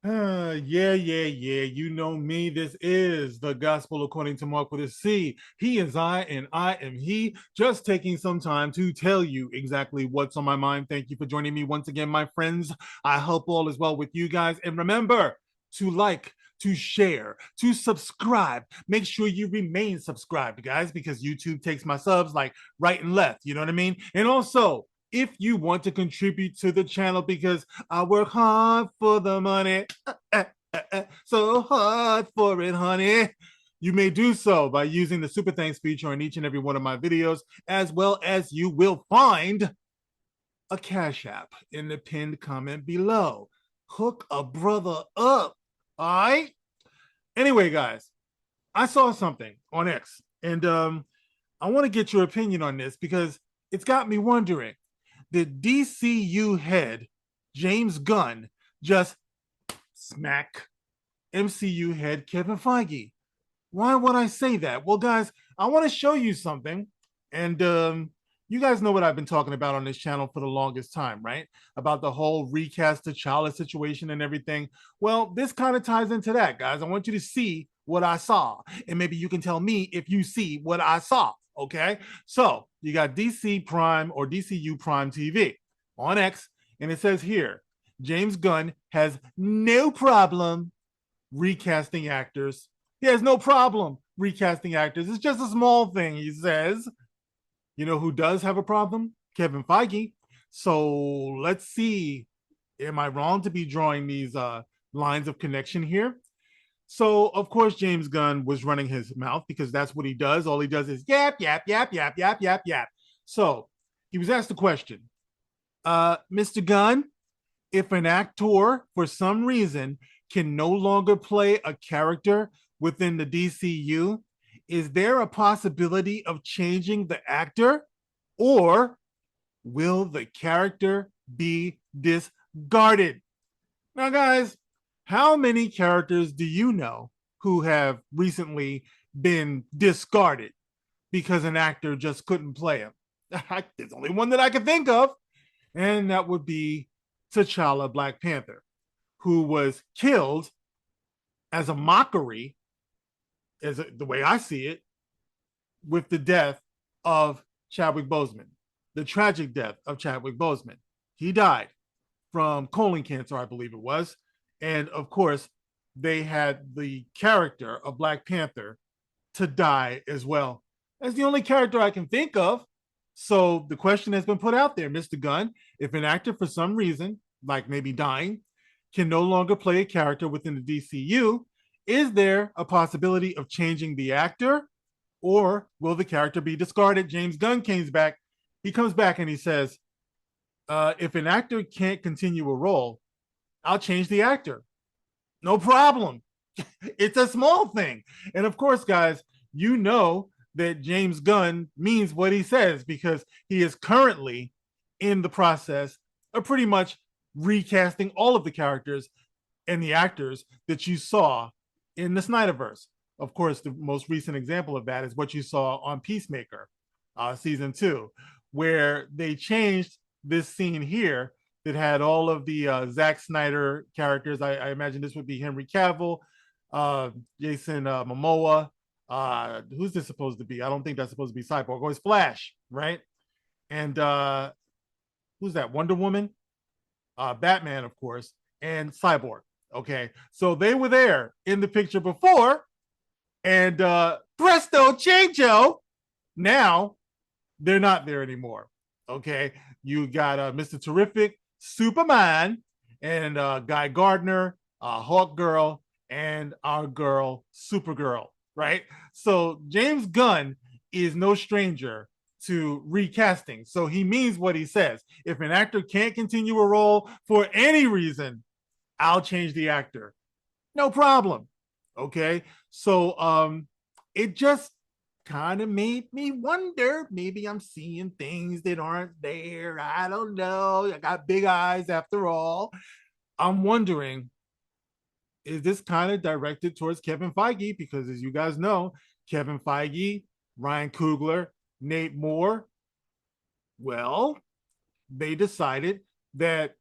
Yeah. You know me. This is the gospel according to Mark with a C. He is I, and I am he. Just taking some time to tell you exactly what's on my mind. Thank you for joining me once again, my friends. I hope all is well with you guys. And remember to like, to share, to subscribe. Make sure you remain subscribed, guys, because YouTube takes my subs like right and left. You know what I mean? And also, if you want to contribute to the channel, because I work hard for the money, so hard for it, honey. You may do so by using the super thanks feature on each and every one of my videos, as well as you will find a Cash App in the pinned comment below. Hook a brother up, all right? Anyway, guys, I saw something on X, and I want to get your opinion on this because it's got me wondering, did DCU head James Gunn just smack MCU head Kevin Feige? Why would I say that? Well, guys, I want to show you something. And you guys know what I've been talking about on this channel for the longest time, right? About the whole recast T'Challa situation and everything. Well, this kind of ties into that, guys. I want you to see what I saw. And maybe you can tell me if you see what I saw. Okay. So you got DC Prime or DCU Prime TV on X. And it says here James Gunn has no problem recasting actors. He has no problem recasting actors. It's just a small thing, he says. You know who does have a problem? Kevin Feige. So let's see. Am I wrong to be drawing these lines of connection here? So, of course, James Gunn was running his mouth because that's what he does. All he does is yap. So he was asked the question, Mr. Gunn, if an actor, for some reason, can no longer play a character within the DCU, is there a possibility of changing the actor, or will the character be discarded? Now, guys, how many characters do you know who have recently been discarded because an actor just couldn't play him? There's only one that I can think of, and that would be T'Challa, Black Panther, who was killed as a mockery, the way I see it, with the death of Chadwick Boseman, the tragic death of Chadwick Boseman. He died from colon cancer, I believe it was. And of course, they had the character of Black Panther to die as well. That's the only character I can think of. So the question has been put out there, Mr. Gunn, if an actor for some reason, like maybe dying, can no longer play a character within the DCU, is there a possibility of changing the actor, or will the character be discarded? James Gunn comes back. He comes back and he says, if an actor can't continue a role, I'll change the actor. No problem. It's a small thing. And of course, guys, you know that James Gunn means what he says because he is currently in the process of pretty much recasting all of the characters and the actors that you saw in the Snyderverse. Of course, the most recent example of that is what you saw on Peacemaker, season 2, where they changed this scene here that had all of the Zack Snyder characters. I imagine this would be Henry Cavill, Jason Momoa. Who's this supposed to be? I don't think that's supposed to be Cyborg. Oh, it's Flash, right? And who's that? Wonder Woman, Batman, of course, and Cyborg. Okay, so they were there in the picture before, and presto changeo, now they're not there anymore. Okay, you got Mr. Terrific, Superman, and Guy Gardner, Hawk Girl, and our girl Supergirl. Right. So James Gunn is no stranger to recasting. So he means what he says. If an actor can't continue a role for any reason, I'll change the actor. No problem. Okay. So it just kind of made me wonder, maybe I'm seeing things that aren't there. I don't know. I got big eyes after all. I'm wondering, is this kind of directed towards Kevin Feige? Because as you guys know, Kevin Feige, Ryan Coogler, Nate Moore, well, they decided that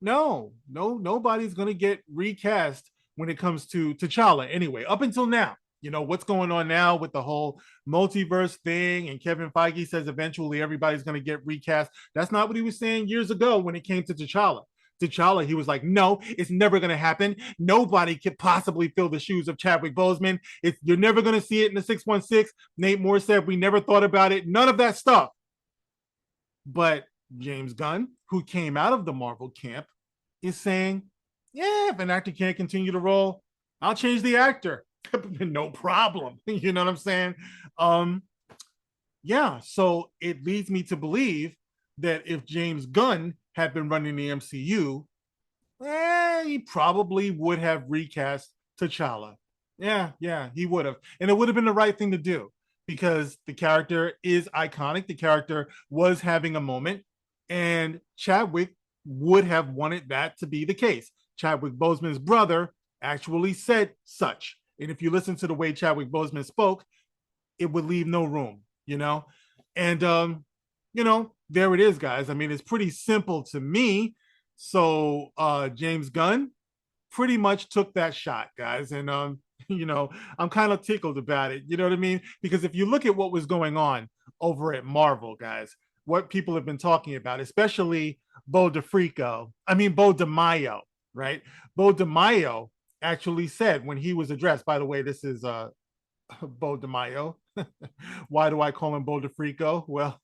Nobody's gonna get recast when it comes to T'Challa. Anyway, up until now, what's going on now with the whole multiverse thing, and Kevin Feige says eventually everybody's gonna get recast. That's not what he was saying years ago when it came to T'Challa. T'Challa, he was like, no, it's never going to happen. Nobody could possibly fill the shoes of Chadwick Boseman. You're never going to see it in the 616. Nate Moore said, we never thought about it. None of that stuff. But James Gunn, who came out of the Marvel camp, is saying, yeah, if an actor can't continue to roll, I'll change the actor. No problem. You know what I'm saying? Um, yeah, so it leads me to believe that if James Gunn had been running the MCU, he probably would have recast T'Challa. Yeah, he would have. And it would have been the right thing to do because the character is iconic. The character was having a moment, and Chadwick would have wanted that to be the case. Chadwick Boseman's brother actually said such. And if you listen to the way Chadwick Boseman spoke, it would leave no room. And, there it is, guys. I mean, it's pretty simple to me. So James Gunn pretty much took that shot, guys. And I'm kind of tickled about it. You know what I mean? Because if you look at what was going on over at Marvel, guys, what people have been talking about, especially Beau DeMayo, right? Beau DeMayo actually said when he was addressed, by the way, this is Beau DeMayo. Why do I call him Beau DeFrico? Well,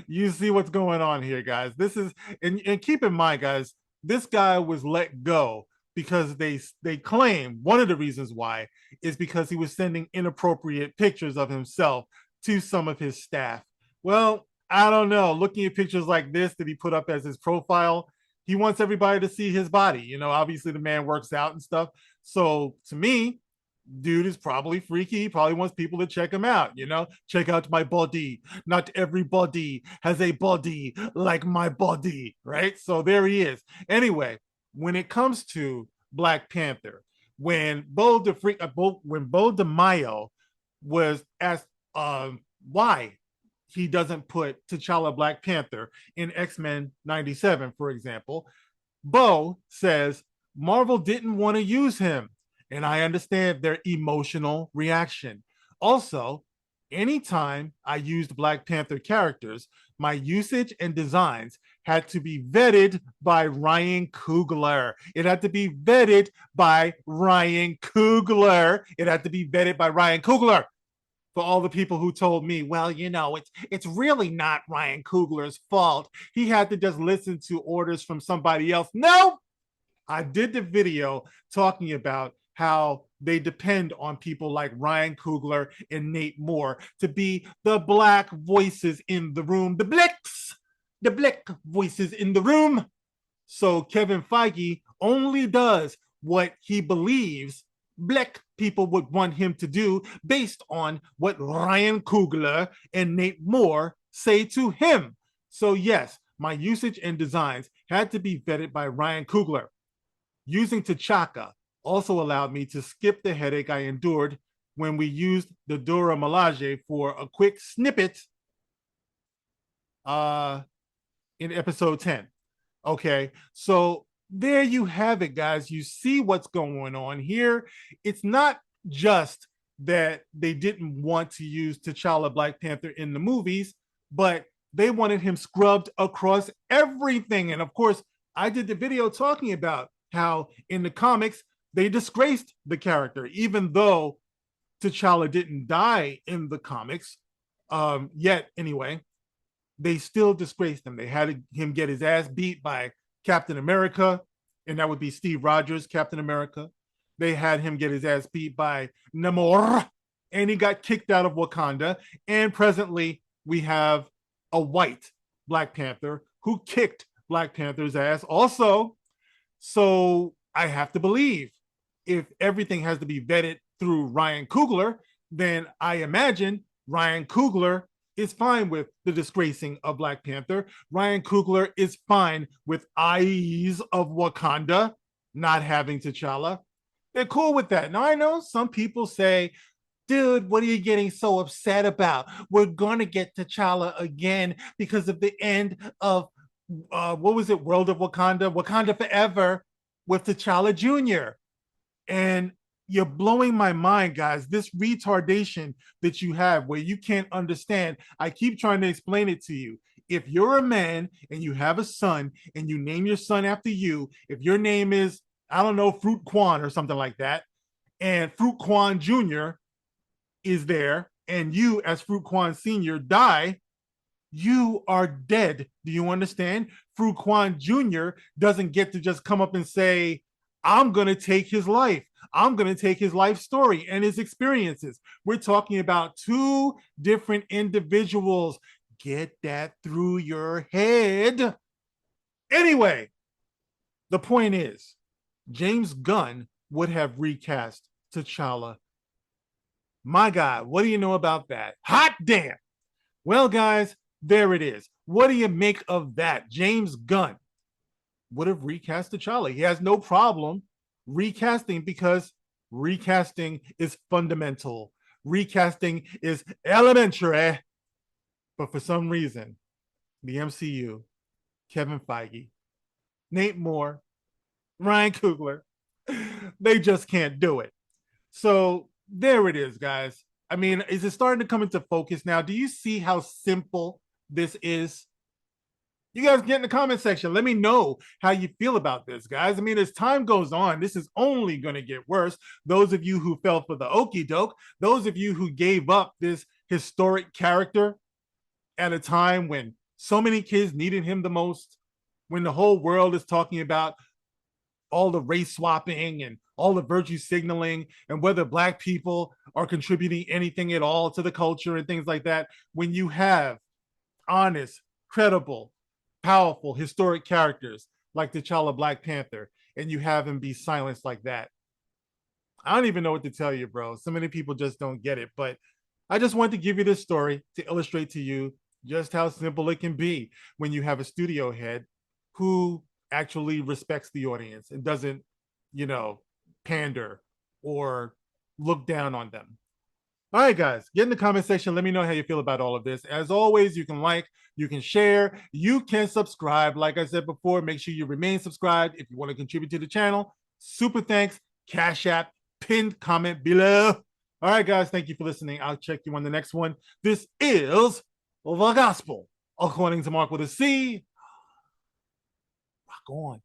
you see what's going on here, guys. This is and keep in mind, guys, this guy was let go because they claim one of the reasons why is because he was sending inappropriate pictures of himself to some of his staff. Well, I don't know. Looking at pictures like this that he put up as his profile, he wants everybody to see his body. Obviously the man works out and stuff. So to me, dude is probably freaky. He probably wants people to check him out, check out my body. Not everybody has a body like my body, right? So there he is. Anyway, when it comes to Black Panther, when Beau DeMayo was asked why he doesn't put T'Challa Black Panther in X-Men 97, for example, Beau says Marvel didn't want to use him. And I understand their emotional reaction. Also, anytime I used Black Panther characters, my usage and designs had to be vetted by Ryan Coogler. It had to be vetted by Ryan Coogler. It had to be vetted by Ryan Coogler. For all the people who told me, well, it's really not Ryan Coogler's fault. He had to just listen to orders from somebody else. No, I did the video talking about how they depend on people like Ryan Coogler and Nate Moore to be the Black voices in the room, the Black voices in the room. So Kevin Feige only does what he believes Black people would want him to do based on what Ryan Coogler and Nate Moore say to him. So yes, my usage and designs had to be vetted by Ryan Coogler. Using T'Chaka also allowed me to skip the headache I endured when we used the Dora Milaje for a quick snippet in episode 10. Okay, so there you have it, guys. You see what's going on here. It's not just that they didn't want to use T'Challa Black Panther in the movies, but they wanted him scrubbed across everything. And of course, I did the video talking about how in the comics, they disgraced the character, even though T'Challa didn't die in the comics yet anyway. They still disgraced him. They had him get his ass beat by Captain America, and that would be Steve Rogers, Captain America. They had him get his ass beat by Namor, and he got kicked out of Wakanda. And presently, we have a white Black Panther who kicked Black Panther's ass also. So I have to believe if everything has to be vetted through Ryan Coogler, then I imagine Ryan Coogler is fine with the disgracing of Black Panther. Ryan Coogler is fine with Eyes of Wakanda not having T'Challa. They're cool with that. Now, I know some people say, dude, what are you getting so upset about? We're going to get T'Challa again because of the end of what was it? World of Wakanda, Wakanda Forever with T'Challa Jr. And you're blowing my mind, guys. This retardation that you have where you can't understand. I keep trying to explain it to you. If you're a man and you have a son and you name your son after you, if your name is, I don't know, Fruit Quan or something like that, and Fruit Quan Jr. is there, and you, as Fruit Quan Sr., die, you are dead. Do you understand? Fruit Quan Jr. doesn't get to just come up and say, I'm going to take his life. I'm going to take his life story and his experiences. We're talking about two different individuals. Get that through your head. Anyway, the point is, James Gunn would have recast T'Challa. My God, what do you know about that? Hot damn. Well, guys, there it is. What do you make of that? James Gunn would have recast T'Challa. He has no problem recasting because recasting is fundamental. Recasting is elementary. But for some reason, the MCU, Kevin Feige, Nate Moore, Ryan Coogler, they just can't do it. So there it is, guys. I mean, is it starting to come into focus now? Do you see how simple this is? You guys get in the comment section. Let me know how you feel about this, guys. I mean, as time goes on, this is only going to get worse. Those of you who fell for the okie doke, those of you who gave up this historic character at a time when so many kids needed him the most, when the whole world is talking about all the race swapping and all the virtue signaling and whether Black people are contributing anything at all to the culture and things like that. When you have honest, credible, powerful, historic characters like T'Challa Black Panther, and you have him be silenced like that, I don't even know what to tell you, bro. So many people just don't get it. But I just wanted to give you this story to illustrate to you just how simple it can be when you have a studio head who actually respects the audience and doesn't, you know, pander or look down on them. All right, guys, get in the comment section. Let me know how you feel about all of this. As always, you can like, you can share, you can subscribe. Like I said before, make sure you remain subscribed if you want to contribute to the channel. Super thanks, Cash App, pinned comment below. All right, guys, thank you for listening. I'll check you on the next one. This is the gospel according to Mark with a C. Rock on.